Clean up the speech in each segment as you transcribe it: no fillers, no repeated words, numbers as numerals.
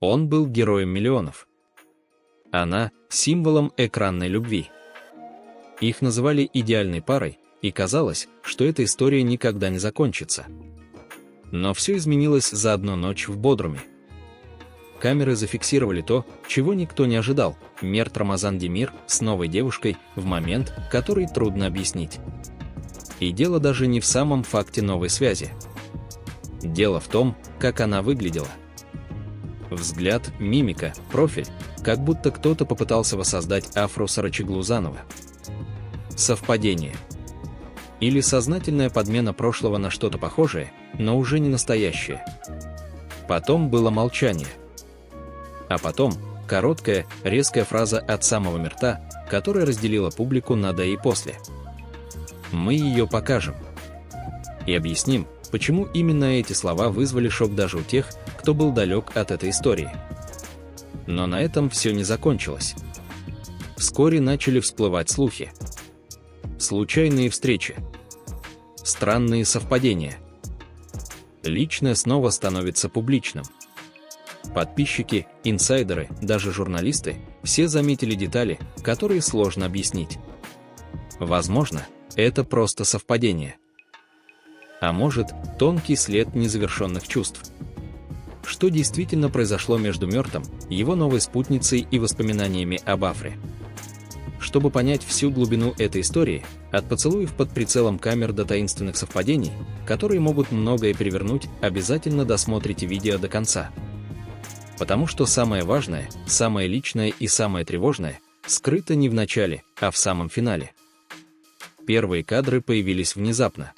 Он был героем миллионов. Она – символом экранной любви. Их называли идеальной парой, и казалось, что эта история никогда не закончится. Но все изменилось за одну ночь в Бодруме. Камеры зафиксировали то, чего никто не ожидал – Мерт Рамазан Демир с новой девушкой в момент, который трудно объяснить. И дело даже не в самом факте новой связи. Дело в том, как она выглядела. Взгляд, мимика, профиль, как будто кто-то попытался воссоздать Афру Сарачоглу заново. Совпадение. Или сознательная подмена прошлого на что-то похожее, но уже не настоящее. Потом было молчание. А потом короткая, резкая фраза от самого Мерта, которая разделила публику на «до» и «после». Мы ее покажем. И объясним, почему именно эти слова вызвали шок даже у тех, кто был далек от этой истории. Но на этом все не закончилось. Вскоре начали всплывать слухи. Случайные встречи. Странные совпадения. Личное снова становится публичным. Подписчики, инсайдеры, даже журналисты – все заметили детали, которые сложно объяснить. Возможно, это просто совпадение. А может, тонкий след незавершенных чувств. Что действительно произошло между Мертом, его новой спутницей и воспоминаниями об Афре? Чтобы понять всю глубину этой истории, от поцелуев под прицелом камер до таинственных совпадений, которые могут многое перевернуть, обязательно досмотрите видео до конца. Потому что самое важное, самое личное и самое тревожное скрыто не в начале, а в самом финале. Первые кадры появились внезапно.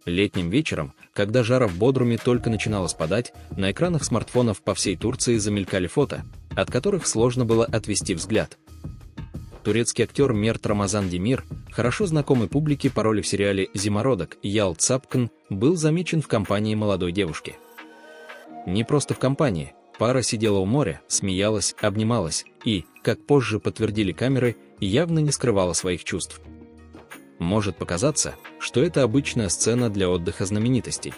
Летним вечером, когда жара в Бодруме только начинала спадать, на экранах смартфонов по всей Турции замелькали фото, от которых сложно было отвести взгляд. Турецкий актер Мерт Рамазан Демир, хорошо знакомый публике по роли в сериале «Зимородок» Ял Цапкан, был замечен в компании молодой девушки. Не просто в компании, пара сидела у моря, смеялась, обнималась и, как позже подтвердили камеры, явно не скрывала своих чувств. Может показаться, что это обычная сцена для отдыха знаменитостей.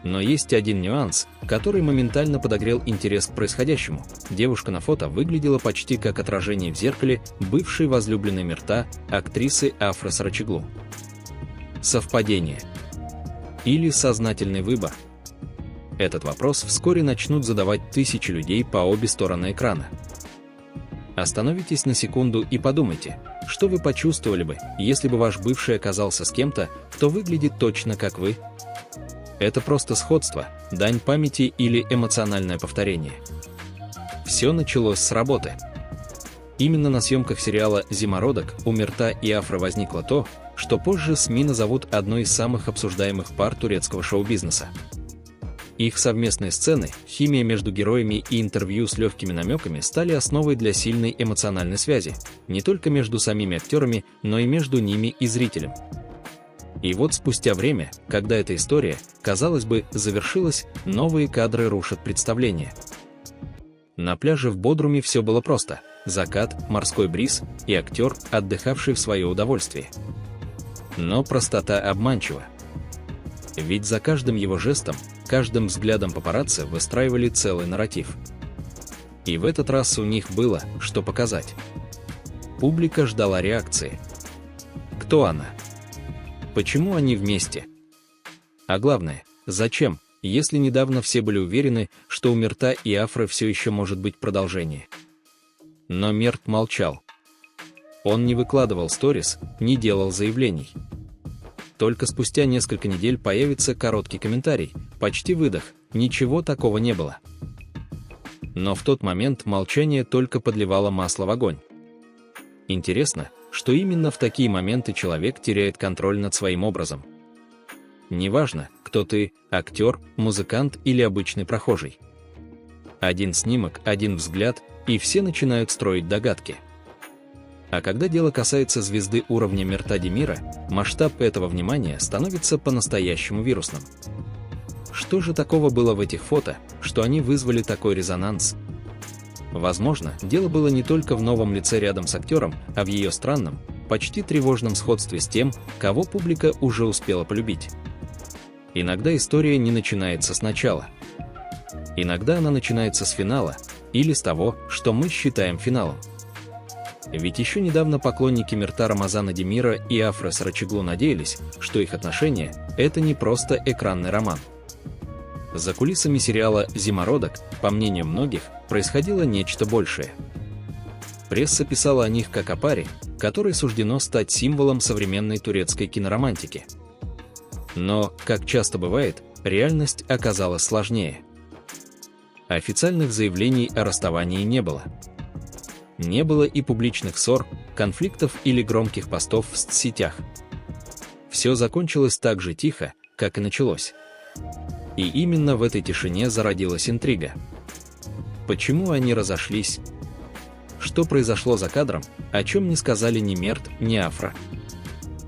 Но есть один нюанс, который моментально подогрел интерес к происходящему. Девушка на фото выглядела почти как отражение в зеркале бывшей возлюбленной Мерта, актрисы Афры Сарачоглу. Совпадение. Или сознательный выбор? Этот вопрос вскоре начнут задавать тысячи людей по обе стороны экрана. Остановитесь на секунду и подумайте, что вы почувствовали бы, если бы ваш бывший оказался с кем-то, кто выглядит точно как вы? Это просто сходство, дань памяти или эмоциональное повторение. Все началось с работы. Именно на съемках сериала «Зимородок» у Мерта и Афры возникло то, что позже СМИ назовут одной из самых обсуждаемых пар турецкого шоу-бизнеса. Их совместные сцены, химия между героями и интервью с легкими намеками стали основой для сильной эмоциональной связи, не только между самими актерами, но и между ними и зрителем. И вот спустя время, когда эта история, казалось бы, завершилась, новые кадры рушат представление. На пляже в Бодруме все было просто: закат, морской бриз и актер, отдыхавший в свое удовольствие. Но простота обманчива. Ведь за каждым его жестом, каждым взглядом папарацци выстраивали целый нарратив. И в этот раз у них было, что показать. Публика ждала реакции. Кто она? Почему они вместе? А главное, зачем, если недавно все были уверены, что у Мерта и Афры все еще может быть продолжение? Но Мерт молчал. Он не выкладывал сторис, не делал заявлений. Только спустя несколько недель появится короткий комментарий, почти выдох, ничего такого не было. Но в тот момент молчание только подливало масло в огонь. Интересно, что именно в такие моменты человек теряет контроль над своим образом. Неважно, кто ты, актер, музыкант или обычный прохожий. Один снимок, один взгляд, и все начинают строить догадки. А когда дело касается звезды уровня Мерта Демира, масштаб этого внимания становится по-настоящему вирусным. Что же такого было в этих фото, что они вызвали такой резонанс? Возможно, дело было не только в новом лице рядом с актером, а в ее странном, почти тревожном сходстве с тем, кого публика уже успела полюбить. Иногда история не начинается сначала. Иногда она начинается с финала или с того, что мы считаем финалом. Ведь еще недавно поклонники Мирта Рамазана Демира и Афры Сарачеглу надеялись, что их отношения – это не просто экранный роман. За кулисами сериала «Зимородок», по мнению многих, происходило нечто большее. Пресса писала о них как о паре, которой суждено стать символом современной турецкой киноромантики. Но, как часто бывает, реальность оказалась сложнее. Официальных заявлений о расставании не было. Не было и публичных ссор, конфликтов или громких постов в соцсетях. Все закончилось так же тихо, как и началось. И именно в этой тишине зародилась интрига. Почему они разошлись? Что произошло за кадром, о чем не сказали ни Мерт, ни Афра?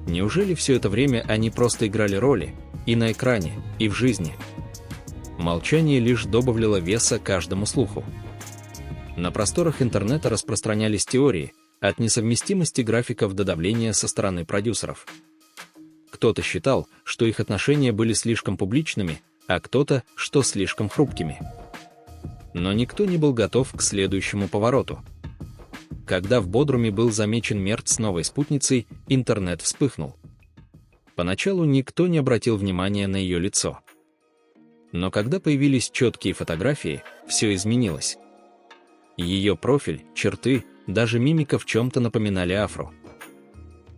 Неужели все это время они просто играли роли, и на экране, и в жизни? Молчание лишь добавляло веса каждому слуху. На просторах интернета распространялись теории, от несовместимости графиков до давления со стороны продюсеров. Кто-то считал, что их отношения были слишком публичными, а кто-то, что слишком хрупкими. Но никто не был готов к следующему повороту. Когда в Бодруме был замечен Мерт с новой спутницей, интернет вспыхнул. Поначалу никто не обратил внимания на ее лицо. Но когда появились четкие фотографии, все изменилось. Ее профиль, черты, даже мимика в чем-то напоминали Афру.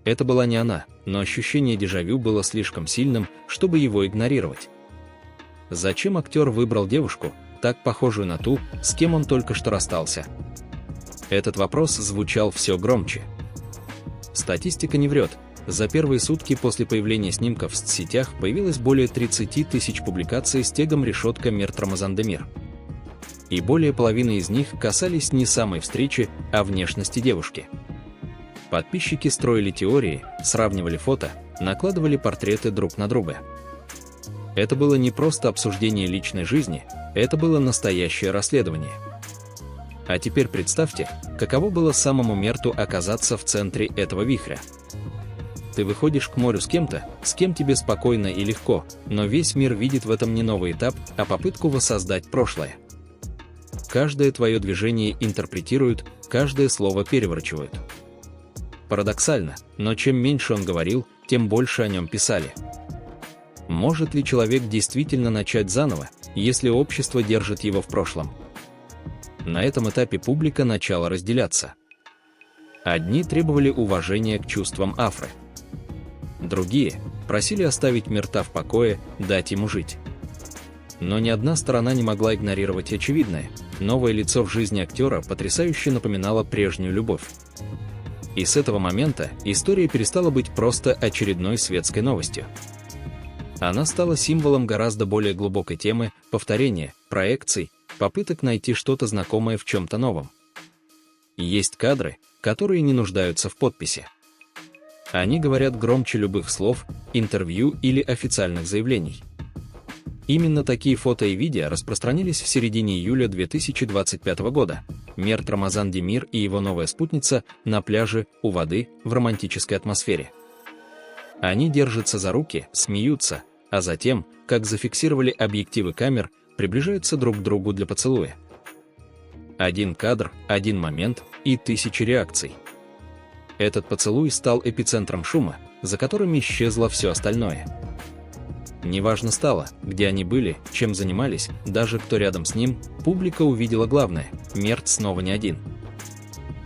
Это была не она, но ощущение дежавю было слишком сильным, чтобы его игнорировать. Зачем актер выбрал девушку, так похожую на ту, с кем он только что расстался? Этот вопрос звучал все громче. Статистика не врет. За первые сутки после появления снимков в соцсетях появилось более 30 тысяч публикаций с тегом «Решетка Мерт Рамазан Демир». И более половины из них касались не самой встречи, а внешности девушки. Подписчики строили теории, сравнивали фото, накладывали портреты друг на друга. Это было не просто обсуждение личной жизни, это было настоящее расследование. А теперь представьте, каково было самому Мерту оказаться в центре этого вихря. Ты выходишь к морю с кем-то, с кем тебе спокойно и легко, но весь мир видит в этом не новый этап, а попытку воссоздать прошлое. Каждое твое движение интерпретируют, каждое слово переворачивают. Парадоксально, но чем меньше он говорил, тем больше о нем писали. Может ли человек действительно начать заново, если общество держит его в прошлом? На этом этапе публика начала разделяться. Одни требовали уважения к чувствам Афры. Другие просили оставить Мерта в покое, дать ему жить. Но ни одна сторона не могла игнорировать очевидное. Новое лицо в жизни актера потрясающе напоминало прежнюю любовь. И с этого момента история перестала быть просто очередной светской новостью. Она стала символом гораздо более глубокой темы, повторения, проекций, попыток найти что-то знакомое в чем-то новом. Есть кадры, которые не нуждаются в подписи. Они говорят громче любых слов, интервью или официальных заявлений. Именно такие фото и видео распространились в середине июля 2025 года. Мерт Рамазан Демир и его новая спутница на пляже, у воды, в романтической атмосфере. Они держатся за руки, смеются, а затем, как зафиксировали объективы камер, приближаются друг к другу для поцелуя. Один кадр, один момент и тысячи реакций. Этот поцелуй стал эпицентром шума, за которым исчезло все остальное. Неважно стало, где они были, чем занимались, даже кто рядом с ним, публика увидела главное – Мерт снова не один.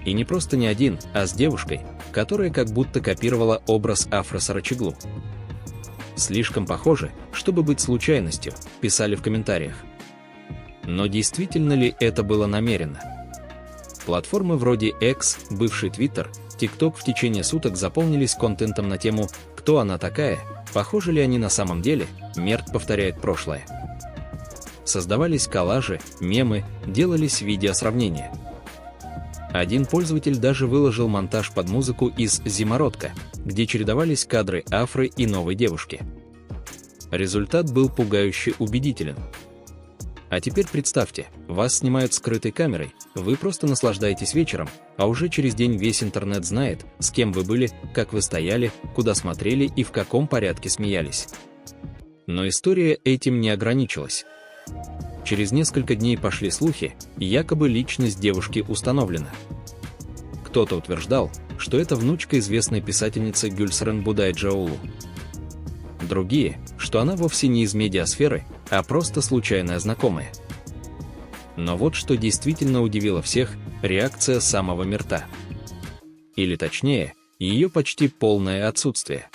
И не просто не один, а с девушкой, которая как будто копировала образ Афры Сарачеглу. Слишком похоже, чтобы быть случайностью, писали в комментариях. Но действительно ли это было намеренно? Платформы вроде X, бывший Twitter, TikTok в течение суток заполнились контентом на тему «Кто она такая?», «Похожи ли они на самом деле?», Мерт повторяет прошлое. Создавались коллажи, мемы, делались видеосравнения. Один пользователь даже выложил монтаж под музыку из «Зимородка», где чередовались кадры Афры и новой девушки. Результат был пугающе убедителен. А теперь представьте, вас снимают скрытой камерой, вы просто наслаждаетесь вечером, а уже через день весь интернет знает, с кем вы были, как вы стояли, куда смотрели и в каком порядке смеялись. Но история этим не ограничилась. Через несколько дней пошли слухи, и якобы личность девушки установлена. Кто-то утверждал, что это внучка известной писательницы Гюльсерен Будайджаулу. Другие, что она вовсе не из медиасферы, а просто случайная знакомая. Но вот что действительно удивило всех – реакция самого Мирта. Или точнее, ее почти полное отсутствие.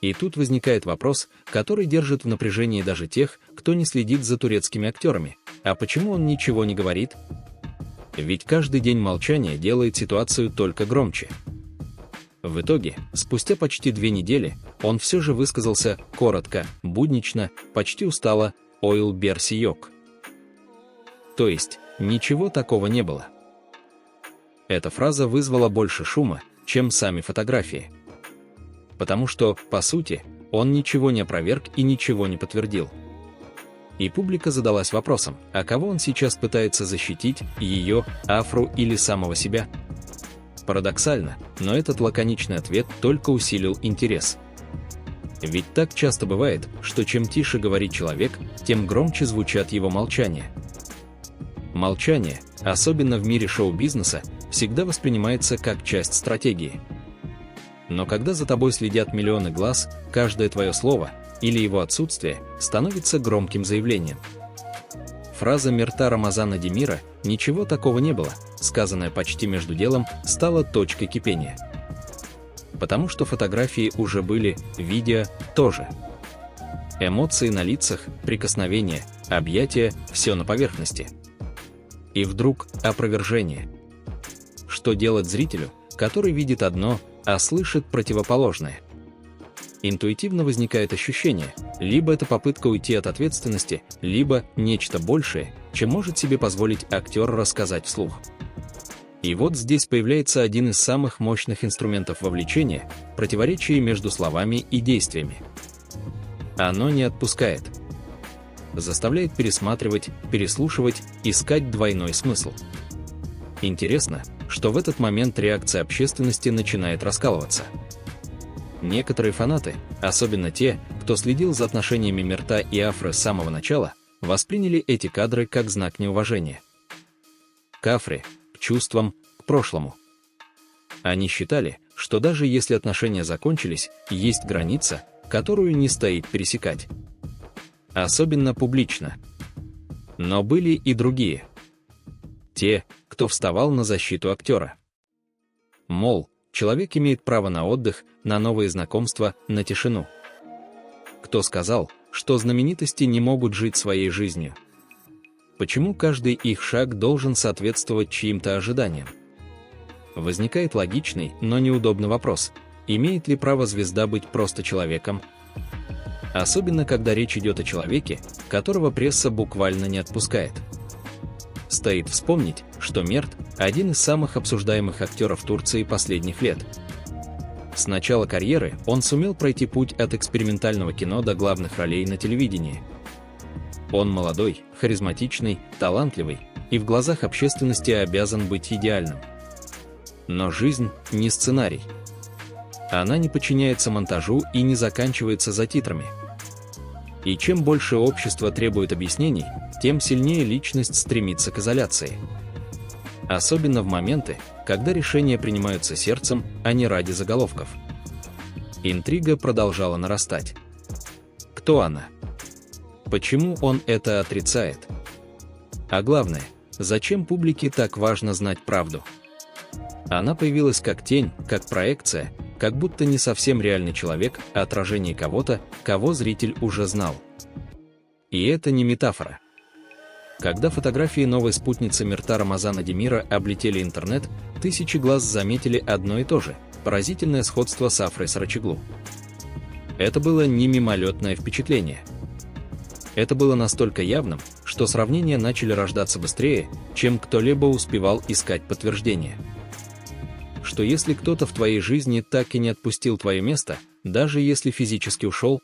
И тут возникает вопрос, который держит в напряжении даже тех, кто не следит за турецкими актерами. А почему он ничего не говорит? Ведь каждый день молчания делает ситуацию только громче. В итоге, спустя почти 2 недели, он все же высказался коротко, буднично, почти устало: «Ойл берсиёк». То есть, ничего такого не было. Эта фраза вызвала больше шума, чем сами фотографии. Потому что, по сути, он ничего не опроверг и ничего не подтвердил. И публика задалась вопросом, а кого он сейчас пытается защитить, ее, Афру или самого себя? Парадоксально, но этот лаконичный ответ только усилил интерес. Ведь так часто бывает, что чем тише говорит человек, тем громче звучат его молчания. Молчание, особенно в мире шоу-бизнеса, всегда воспринимается как часть стратегии. Но когда за тобой следят миллионы глаз, каждое твое слово или его отсутствие становится громким заявлением. Фраза Мирта Рамазана Демира «ничего такого не было», сказанная почти между делом, стала точкой кипения. Потому что фотографии уже были, видео тоже. Эмоции на лицах, прикосновения, объятия – все на поверхности. И вдруг опровержение. Что делать зрителю, который видит одно, а слышит противоположное? Интуитивно возникает ощущение, либо это попытка уйти от ответственности, либо нечто большее, чем может себе позволить актер рассказать вслух. И вот здесь появляется один из самых мощных инструментов вовлечения – противоречие между словами и действиями. Оно не отпускает. Заставляет пересматривать, переслушивать, искать двойной смысл. Интересно, что в этот момент реакция общественности начинает раскалываться. Некоторые фанаты, особенно те, кто следил за отношениями Мирта и Афры с самого начала, восприняли эти кадры как знак неуважения к Афре, к чувствам, к прошлому. Они считали, что даже если отношения закончились, есть граница, которую не стоит пересекать. Особенно публично. Но были и другие. Те, кто вставал на защиту актера. Мол, человек имеет право на отдых, на новые знакомства, на тишину. Кто сказал, что знаменитости не могут жить своей жизнью? Почему каждый их шаг должен соответствовать чьим-то ожиданиям? Возникает логичный, но неудобный вопрос: имеет ли право звезда быть просто человеком? Особенно, когда речь идет о человеке, которого пресса буквально не отпускает. Стоит вспомнить, что Мерт – один из самых обсуждаемых актеров Турции последних лет. С начала карьеры он сумел пройти путь от экспериментального кино до главных ролей на телевидении. Он молодой, харизматичный, талантливый и в глазах общественности обязан быть идеальным. Но жизнь – не сценарий. Она не подчиняется монтажу и не заканчивается за титрами. И чем больше общество требует объяснений, тем сильнее личность стремится к изоляции. Особенно в моменты, когда решения принимаются сердцем, а не ради заголовков. Интрига продолжала нарастать. Кто она? Почему он это отрицает? А главное, зачем публике так важно знать правду? Она появилась как тень, как проекция, как будто не совсем реальный человек, а отражение кого-то, кого зритель уже знал. И это не метафора. Когда фотографии новой спутницы Мирта Рамазана Демира облетели интернет, тысячи глаз заметили одно и то же – поразительное сходство с Афрой Сарачоглу. Это было не мимолетное впечатление. Это было настолько явным, что сравнения начали рождаться быстрее, чем кто-либо успевал искать подтверждение. Что если кто-то в твоей жизни так и не отпустил твое место, даже если физически ушел?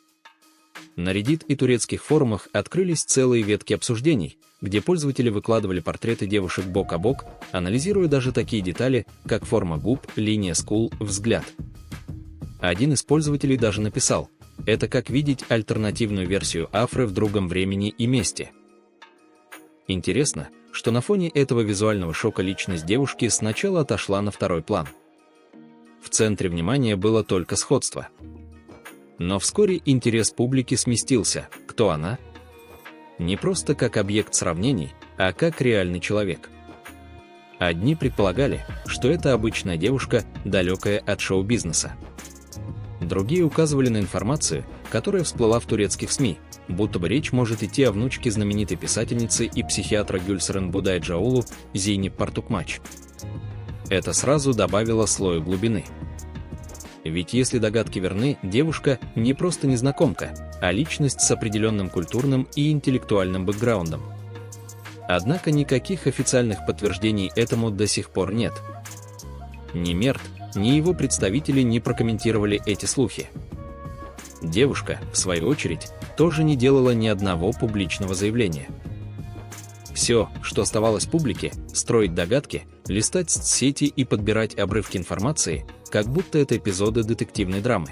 На Reddit и турецких форумах открылись целые ветки обсуждений, где пользователи выкладывали портреты девушек бок о бок, анализируя даже такие детали, как форма губ, линия скул, взгляд. Один из пользователей даже написал: «Это как видеть альтернативную версию Афры в другом времени и месте». Интересно, что на фоне этого визуального шока личность девушки сначала отошла на второй план. В центре внимания было только сходство. Но вскоре интерес публики сместился. Кто она? Не просто как объект сравнений, а как реальный человек. Одни предполагали, что это обычная девушка, далекая от шоу-бизнеса. Другие указывали на информацию, которая всплыла в турецких СМИ, будто бы речь может идти о внучке знаменитой писательницы и психиатра Гюльсерен Будай-Джаулу Зейнеп Партукмач. Это сразу добавило слою глубины. Ведь если догадки верны, девушка не просто незнакомка, а личность с определенным культурным и интеллектуальным бэкграундом. Однако никаких официальных подтверждений этому до сих пор нет. Ни Мерт, ни его представители не прокомментировали эти слухи. Девушка, в свою очередь, тоже не делала ни одного публичного заявления. Все, что оставалось публике, строить догадки, листать соцсети и подбирать обрывки информации, как будто это эпизоды детективной драмы.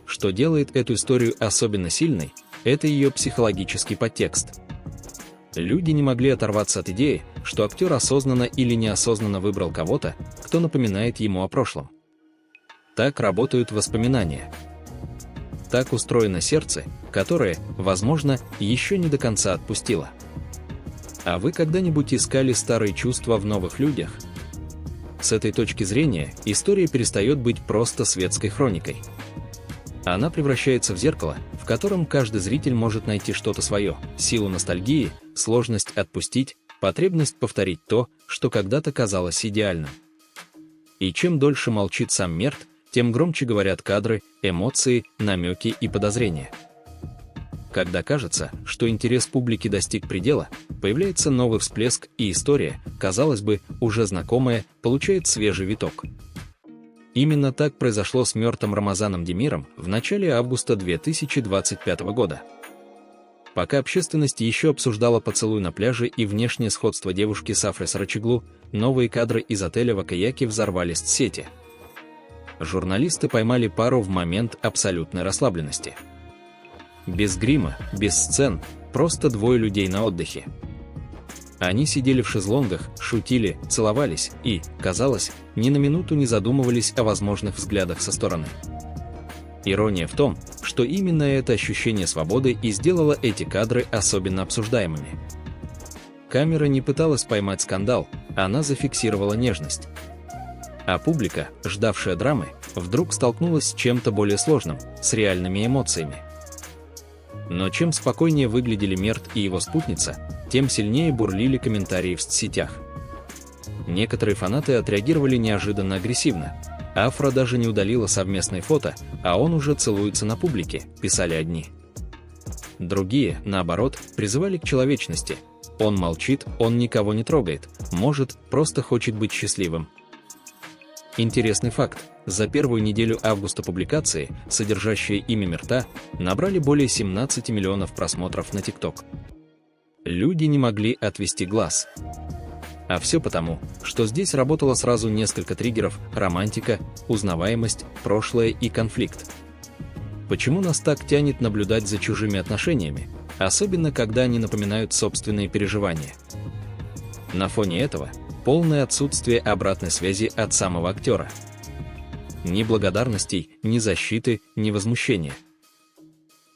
Что делает эту историю особенно сильной, это ее психологический подтекст. Люди не могли оторваться от идеи, что актер осознанно или неосознанно выбрал кого-то, кто напоминает ему о прошлом. Так работают воспоминания. Так устроено сердце, которое, возможно, еще не до конца отпустило. А вы когда-нибудь искали старые чувства в новых людях? С этой точки зрения история перестает быть просто светской хроникой. Она превращается в зеркало, в котором каждый зритель может найти что-то свое: силу ностальгии, сложность отпустить, потребность повторить то, что когда-то казалось идеальным. И чем дольше молчит сам Мерт, тем громче говорят кадры, эмоции, намеки и подозрения. Когда кажется, что интерес публики достиг предела, появляется новый всплеск, и история, казалось бы, уже знакомая, получает свежий виток. Именно так произошло с Мертом Рамазаном Демиром в начале августа 2025 года. Пока общественность еще обсуждала поцелуй на пляже и внешнее сходство девушки с Афрой Сарачеглу, новые кадры из отеля в Акаяке взорвали соцсети. Журналисты поймали пару в момент абсолютной расслабленности. Без грима, без сцен, просто двое людей на отдыхе. Они сидели в шезлонгах, шутили, целовались и, казалось, ни на минуту не задумывались о возможных взглядах со стороны. Ирония в том, что именно это ощущение свободы и сделало эти кадры особенно обсуждаемыми. Камера не пыталась поймать скандал, она зафиксировала нежность. А публика, ждавшая драмы, вдруг столкнулась с чем-то более сложным, с реальными эмоциями. Но чем спокойнее выглядели Мерт и его спутница, тем сильнее бурлили комментарии в соцсетях. Некоторые фанаты отреагировали неожиданно агрессивно. Афра даже не удалила совместные фото, а он уже целуется на публике, писали одни. Другие, наоборот, призывали к человечности. Он молчит, он никого не трогает, может, просто хочет быть счастливым. Интересный факт. За первую неделю августа публикации, содержащие имя Мерта, набрали более 17 миллионов просмотров на TikTok. Люди не могли отвести глаз. А все потому, что здесь работало сразу несколько триггеров: романтика, узнаваемость, прошлое и конфликт. Почему нас так тянет наблюдать за чужими отношениями, особенно когда они напоминают собственные переживания? На фоне этого полное отсутствие обратной связи от самого актера. Ни благодарностей, ни защиты, ни возмущения.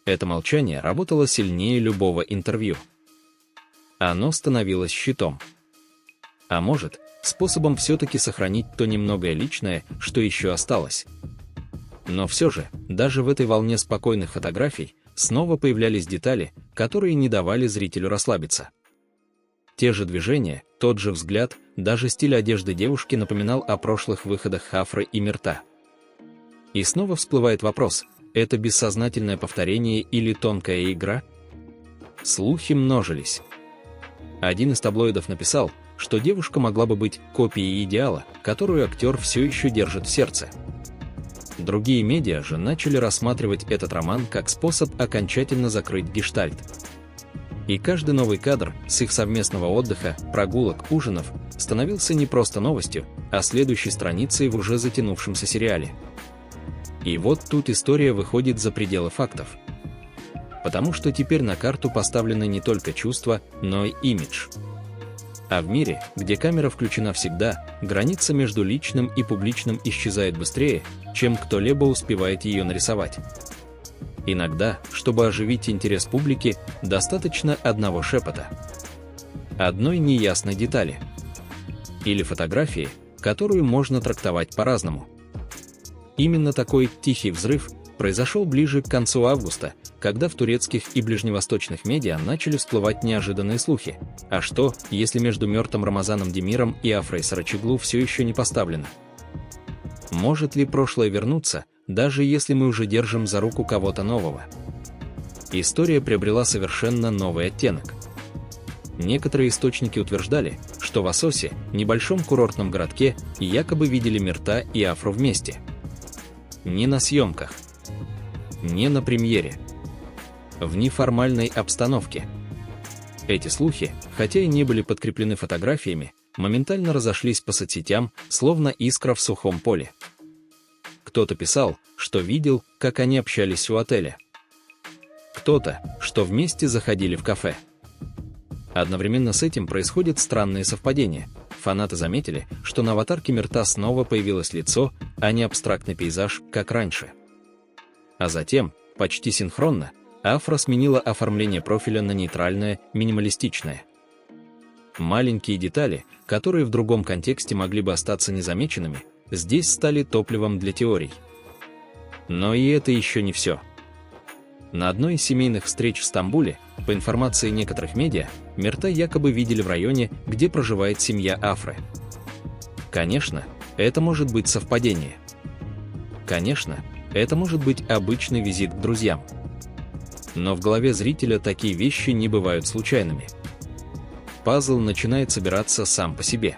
Это молчание работало сильнее любого интервью. Оно становилось щитом. А может, способом все-таки сохранить то немногое личное, что еще осталось. Но все же, даже в этой волне спокойных фотографий, снова появлялись детали, которые не давали зрителю расслабиться. Те же движения, тот же взгляд, даже стиль одежды девушки напоминал о прошлых выходах Афры и Мерта. И снова всплывает вопрос: это бессознательное повторение или тонкая игра? Слухи множились. Один из таблоидов написал, что девушка могла бы быть копией идеала, которую актер все еще держит в сердце. Другие медиа же начали рассматривать этот роман как способ окончательно закрыть гештальт. И каждый новый кадр с их совместного отдыха, прогулок, ужинов становился не просто новостью, а следующей страницей в уже затянувшемся сериале. И вот тут история выходит за пределы фактов. потому что теперь на карту поставлены не только чувства, но и имидж. А в мире, где камера включена всегда, граница между личным и публичным исчезает быстрее, чем кто-либо успевает ее нарисовать. Иногда, чтобы оживить интерес публики, достаточно одного шепота, одной неясной детали или фотографии, которую можно трактовать по-разному. Именно такой «тихий взрыв» произошел ближе к концу августа, когда в турецких и ближневосточных медиа начали всплывать неожиданные слухи. А что, если между мертвым Рамазаном Демиром и Афрой Сарачоглу все еще не поставлено? Может ли прошлое вернуться, даже если мы уже держим за руку кого-то нового? История приобрела совершенно новый оттенок. Некоторые источники утверждали, что в Асосе, небольшом курортном городке, якобы видели Мирта и Афру вместе. Не на съемках, не на премьере, в неформальной обстановке. Эти слухи, хотя и не были подкреплены фотографиями, моментально разошлись по соцсетям, словно искра в сухом поле. Кто-то писал, что видел, как они общались у отеля. Кто-то, что вместе заходили в кафе. Одновременно с этим происходят странные совпадения. Фанаты заметили, что на аватарке Мирта снова появилось лицо, а не абстрактный пейзаж, как раньше. А затем, почти синхронно, Афра сменила оформление профиля на нейтральное, минималистичное. Маленькие детали, которые в другом контексте могли бы остаться незамеченными, здесь стали топливом для теорий. Но и это еще не все. На одной из семейных встреч в Стамбуле, по информации некоторых медиа, Мирта якобы видели в районе, где проживает семья Афры. Конечно, это может быть совпадение. Конечно, это может быть обычный визит к друзьям. Но в голове зрителя такие вещи не бывают случайными. Пазл начинает собираться сам по себе.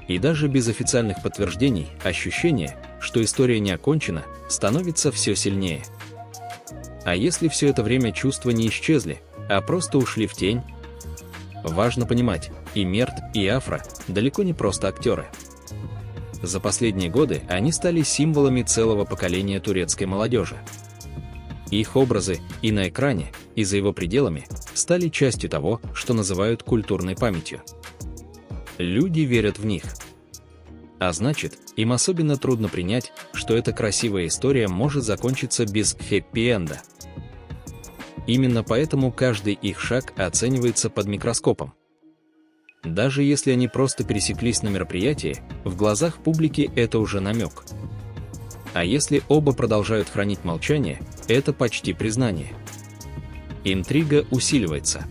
И даже без официальных подтверждений ощущение, что история не окончена, становится все сильнее. А если все это время чувства не исчезли, а просто ушли в тень? Важно понимать, и Мерт, и Афра далеко не просто актеры. За последние годы они стали символами целого поколения турецкой молодежи. Их образы и на экране, и за его пределами стали частью того, что называют культурной памятью. Люди верят в них. А значит, им особенно трудно принять, что эта красивая история может закончиться без хэппи-энда. Именно поэтому каждый их шаг оценивается под микроскопом. Даже если они просто пересеклись на мероприятии, в глазах публики это уже намек. А если оба продолжают хранить молчание, это почти признание. Интрига усиливается.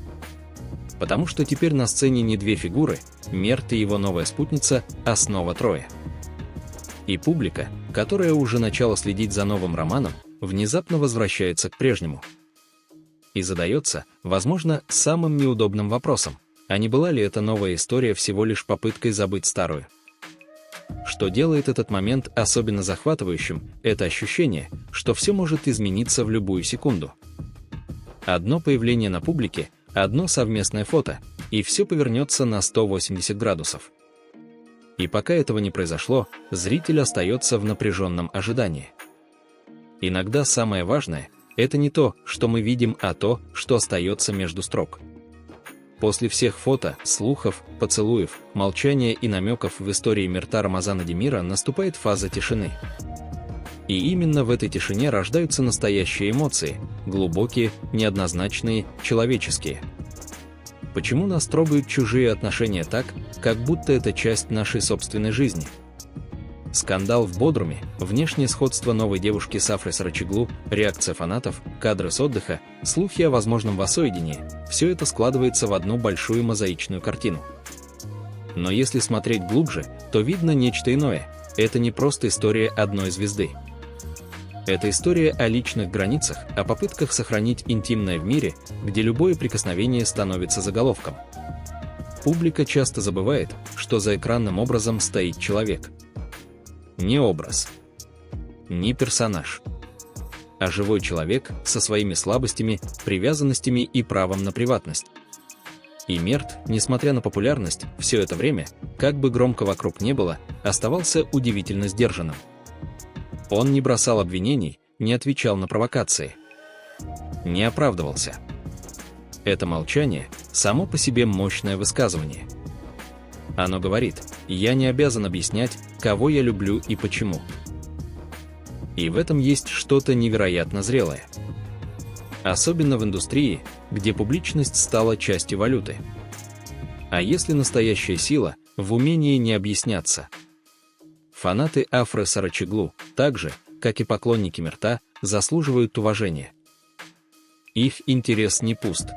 Потому что теперь на сцене не две фигуры, Мерт и его новая спутница, а снова трое. И публика, которая уже начала следить за новым романом, внезапно возвращается к прежнему. И задается, возможно, самым неудобным вопросом: а не была ли эта новая история всего лишь попыткой забыть старую? Что делает этот момент особенно захватывающим, это ощущение, что все может измениться в любую секунду. Одно появление на публике, одно совместное фото, и все повернется на 180 градусов. И пока этого не произошло, зритель остается в напряженном ожидании. Иногда самое важное – это не то, что мы видим, а то, что остается между строк. После всех фото, слухов, поцелуев, молчания и намеков в истории Мирта Рамазана Демира наступает фаза тишины. И именно в этой тишине рождаются настоящие эмоции, глубокие, неоднозначные, человеческие. Почему нас трогают чужие отношения так, как будто это часть нашей собственной жизни? Скандал в Бодруме, внешнее сходство новой девушки с Афрой Сарачоглу, реакция фанатов, кадры с отдыха, слухи о возможном воссоединении – все это складывается в одну большую мозаичную картину. Но если смотреть глубже, то видно нечто иное. Это не просто история одной звезды. Это история о личных границах, о попытках сохранить интимное в мире, где любое прикосновение становится заголовком. Публика часто забывает, что за экранным образом стоит человек. Не образ, не персонаж, а живой человек со своими слабостями, привязанностями и правом на приватность. И Мерт, несмотря на популярность, все это время, как бы громко вокруг не было, оставался удивительно сдержанным. Он не бросал обвинений, не отвечал на провокации. не оправдывался. Это молчание само по себе мощное высказывание. Оно говорит: я не обязан объяснять, кого я люблю и почему. И в этом есть что-то невероятно зрелое. Особенно в индустрии, где публичность стала частью валюты. А если настоящая сила в умении не объясняться? Фанаты Афры Сарачоглу, так же, как и поклонники Мирта, заслуживают уважения. Их интерес не пуст.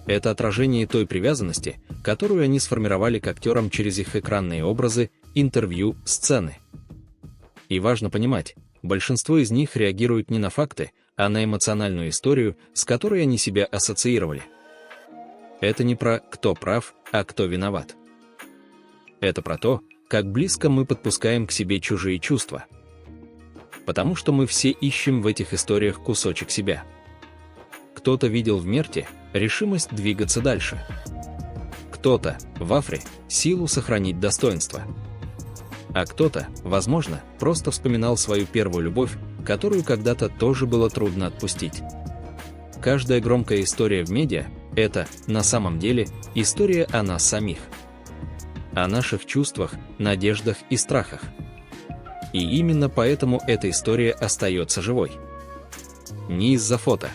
Это отражение той привязанности, которую они сформировали к актерам через их экранные образы, интервью, сцены. И важно понимать, большинство из них реагируют не на факты, а на эмоциональную историю, с которой они себя ассоциировали. Это не про «кто прав», а «кто виноват». Это про то, как близко мы подпускаем к себе чужие чувства. Потому что мы все ищем в этих историях кусочек себя. Кто-то видел в Мерте решимость двигаться дальше. Кто-то в Афре силу сохранить достоинство. А кто-то, возможно, просто вспоминал свою первую любовь, которую когда-то тоже было трудно отпустить. Каждая громкая история в медиа – это, на самом деле, история о нас самих. О наших чувствах, надеждах и страхах. И именно поэтому эта история остается живой. Не из-за фото,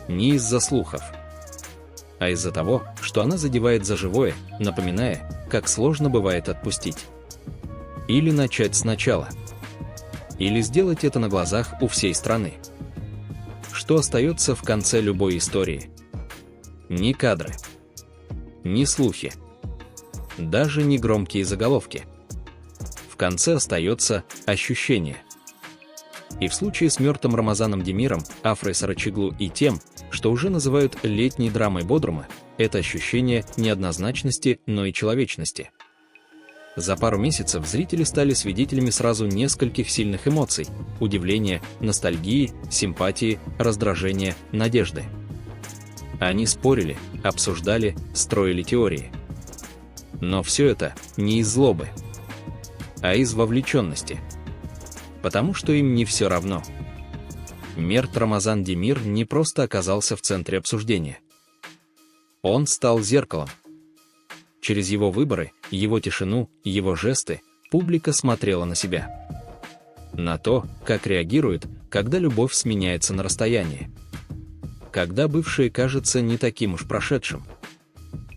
не из-за слухов, а из-за того, что она задевает за живое, напоминая, как сложно бывает отпустить. Или начать сначала. Или сделать это на глазах у всей страны. Что остается в конце любой истории? Ни кадры, ни слухи, даже не громкие заголовки. В конце остается ощущение. И в случае с Мертом Рамазаном Демиром, Афрой Сарачоглу и тем, что уже называют летней драмой Бодрума, это ощущение неоднозначности, но и человечности. За пару месяцев зрители стали свидетелями сразу нескольких сильных эмоций: удивления, ностальгии, симпатии, раздражения, надежды. Они спорили, обсуждали, строили теории. Но все это не из злобы, а из вовлеченности. Потому что им не все равно. Мерт Рамазан Демир не просто оказался в центре обсуждения. Он стал зеркалом. Через его выборы, его тишину, его жесты публика смотрела на себя. На то, как реагирует, когда любовь сменяется на расстоянии. Когда бывшее кажется не таким уж прошедшим.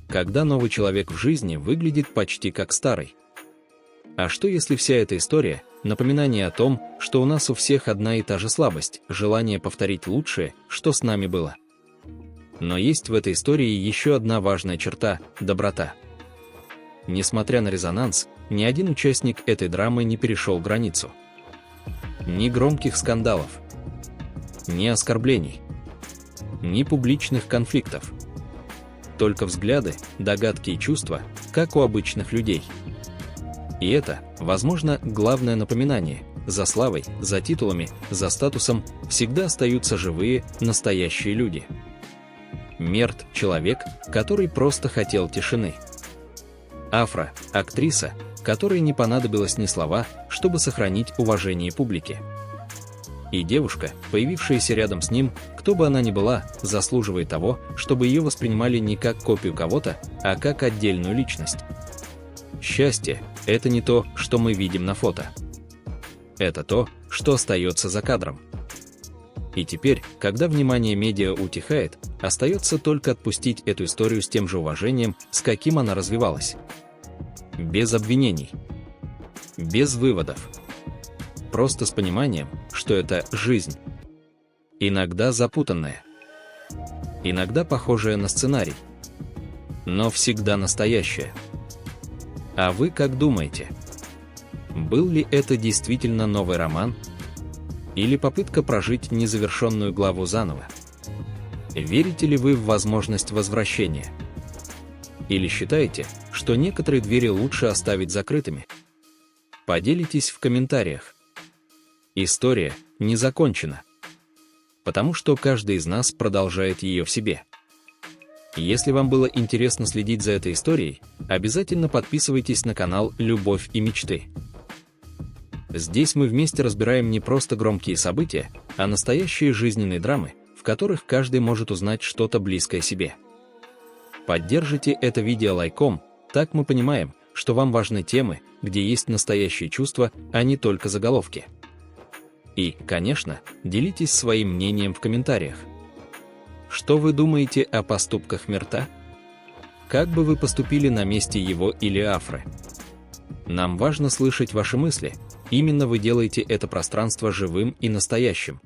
Когда новый человек в жизни выглядит почти как старый. А что если вся эта история – напоминание о том, что у нас у всех одна и та же слабость, желание повторить лучшее, что с нами было? Но есть в этой истории еще одна важная черта – доброта. Несмотря на резонанс, ни один участник этой драмы не перешел границу. Ни громких скандалов, ни оскорблений, ни публичных конфликтов. Только взгляды, догадки и чувства, как у обычных людей. И это, возможно, главное напоминание: за славой, за титулами, за статусом всегда остаются живые, настоящие люди. Мерт – человек, который просто хотел тишины. Афра – актриса, которой не понадобилось ни слова, чтобы сохранить уважение публики. И девушка, появившаяся рядом с ним, кто бы она ни была, заслуживает того, чтобы ее воспринимали не как копию кого-то, а как отдельную личность. Счастье – это не то, что мы видим на фото. Это то, что остается за кадром. И теперь, когда внимание медиа утихает, остается только отпустить эту историю с тем же уважением, с каким она развивалась. Без обвинений. Без выводов. Просто с пониманием, что это жизнь. Иногда запутанная. Иногда похожая на сценарий. Но всегда настоящая. А вы как думаете? Был ли это действительно новый роман? Или попытка прожить незавершенную главу заново? Верите ли вы в возможность возвращения? Или считаете, что некоторые двери лучше оставить закрытыми? Поделитесь в комментариях. История не закончена, потому что каждый из нас продолжает ее в себе. Если вам было интересно следить за этой историей, обязательно подписывайтесь на канал «Любовь и мечты». Здесь мы вместе разбираем не просто громкие события, а настоящие жизненные драмы, в которых каждый может узнать что-то близкое себе. Поддержите это видео лайком, так мы понимаем, что вам важны темы, где есть настоящие чувства, а не только заголовки. И, конечно, делитесь своим мнением в комментариях. Что вы думаете о поступках Мирта? Как бы вы поступили на месте его или Афры? Нам важно слышать ваши мысли, именно вы делаете это пространство живым и настоящим.